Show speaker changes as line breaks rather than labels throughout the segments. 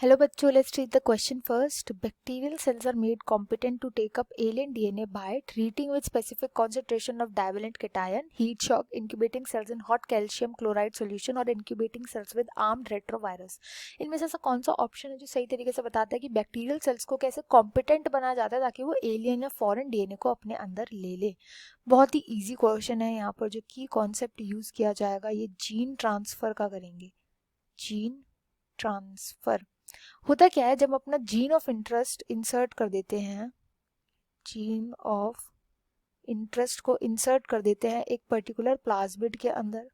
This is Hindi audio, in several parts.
Hello बच्चों, let's read the question first. Bacterial cells are made competent to take up alien DNA by treating with specific concentration of divalent cation, heat shock, incubating cells in hot calcium chloride solution और incubating cells with armed retrovirus. इनमें से ऐसा कौन सा ऑप्शन है जो सही तरीके से बताता है कि बैक्टीरियल सेल्स को कैसे कॉम्पिटेंट बनाया जाता है ताकि वो एलियन या फॉरेन डीएनए को अपने अंदर ले ले। बहुत ही ईजी क्वेश्चन है। यहाँ पर जो की कॉन्सेप्ट यूज किया जाएगा ये जीन ट्रांसफर का करेंगे। जीन ट्रांसफर होता क्या है, जब अपना जीन ऑफ इंटरेस्ट इंसर्ट कर देते हैं, जीन ऑफ इंटरेस्ट को इंसर्ट कर देते हैं एक पर्टिकुलर प्लाज्मिड के अंदर।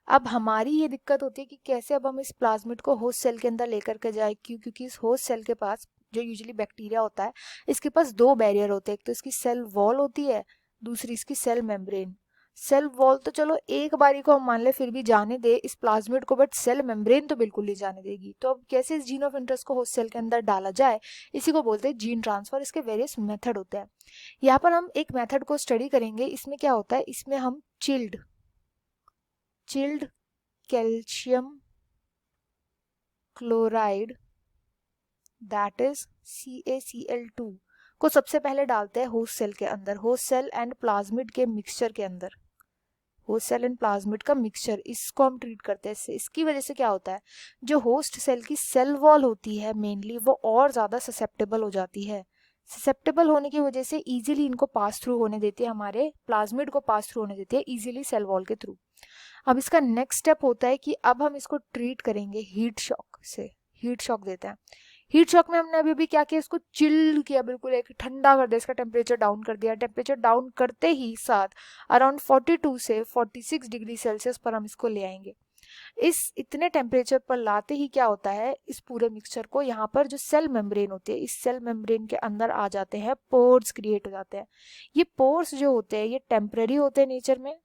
अब हमारी ये दिक्कत होती है कि कैसे अब हम इस प्लाज्मिड को होस्ट सेल के अंदर लेकर के जाए, क्योंकि इस होस्ट सेल के पास जो यूजुअली बैक्टीरिया होता है इसके पास दो बैरियर होते हैं। एक तो इसकी सेल वॉल होती है, दूसरी इसकी सेल मेम्ब्रेन। सेल वॉल तो चलो एक बारी को हम मान ले फिर भी जाने दे इस प्लाज्मिड को, बट सेल मेम्ब्रेन तो बिल्कुल नहीं जाने देगी। तो अब कैसे इस जीन ऑफ इंटरेस्ट को होस्ट सेल के अंदर डाला जाए, इसी को बोलते हैं जीन ट्रांसफर। इसके वेरियस मेथड होते हैं। यहाँ पर हम एक मेथड को स्टडी करेंगे। इसमें क्या होता है, इसमें हम chilled calcium chloride that is CaCl2 को सबसे पहले डालते हैं होस्ट सेल के अंदर, होस्ट सेल एंड प्लाज्मिड के मिक्सचर के अंदर। होस्ट सेल एंड प्लाज्मिड का मिक्सचर, इसको हम ट्रीट करते हैं। इसकी वजह से क्या होता है, जो होस्ट सेल की सेल वॉल होती है मेनली वो और ज़्यादा ससेप्टेबल हो जाती है। ससेप्टेबल होने की वजह से इजीली इनको पास थ्रू होने देती है, हमारे प्लाज्मिड को पास थ्रू होने देती है इजीली सेल वॉल के थ्रू। अब इसका नेक्स्ट स्टेप होता है कि अब हम इसको ट्रीट करेंगे हीट शॉक से। हीट शॉक देते हैं। हीट शॉक में हमने अभी क्या किया, इसको चिल किया, बिल्कुल एक ठंडा कर दिया, इसका टेम्परेचर डाउन कर दिया। टेम्परेचर डाउन करते ही साथ अराउंड 42 से 46 डिग्री सेल्सियस पर हम इसको ले आएंगे। इस इतने टेम्परेचर पर लाते ही क्या होता है, इस पूरे मिक्सचर को यहाँ पर जो सेल मेम्ब्रेन होती है, इस सेल मेम्ब्रेन के अंदर आ जाते हैं, पोर्स क्रिएट हो जाते हैं। ये पोर्स जो होते हैं ये टेम्पररी होते हैं नेचर में,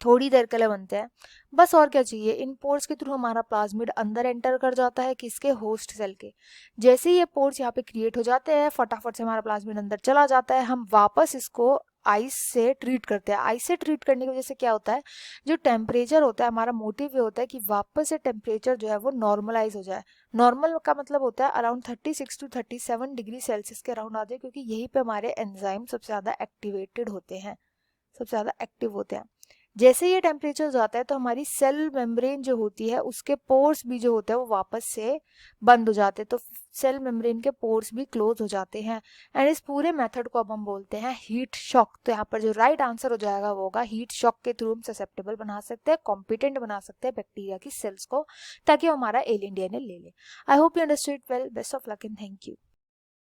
थोड़ी देर के लिए बनते हैं बस। और क्या चाहिए, इन पोर्स के थ्रू हमारा प्लाज्मिड अंदर एंटर कर जाता है किसके, होस्ट सेल के। जैसे ही ये पोर्स यहाँ पे क्रिएट हो जाते हैं फटाफट से हमारा प्लाज्मिड अंदर चला जाता है। हम वापस इसको आइस से ट्रीट करते हैं। आइस से ट्रीट करने की वजह से क्या होता है, जो टेम्परेचर होता है, हमारा मोटिव ये होता है कि वापस से टेम्परेचर जो है वो नॉर्मलाइज हो जाए। नॉर्मल का मतलब होता है अराउंड 36 to 37 डिग्री सेल्सियस के अराउंड आते हैं, क्योंकि यहीं पे हमारे एंजाइम सबसे ज़्यादा एक्टिवेटेड होते हैं, सबसे ज़्यादा एक्टिव होते हैं। जैसे ये टेम्परेचर जाता है तो हमारी सेल मेम्ब्रेन जो होती है उसके पोर्स भी जो होते हैं वो वापस से बंद हो जाते हैं, तो सेल मेम्ब्रेन के पोर्स भी क्लोज हो जाते हैं। एंड इस पूरे मेथड को अब हम बोलते हैं हीट शॉक। तो यहाँ पर जो राइट आंसर हो जाएगा वो होगा हीट शॉक के थ्रू हम ससेप्टेबल बना सकते हैं, कॉम्पिटेंट बना सकते हैं बैक्टीरिया की सेल्स को, ताकि वो हमारा एलियन डीएनए ले ले। I hope you understood well. Best of luck and thank you.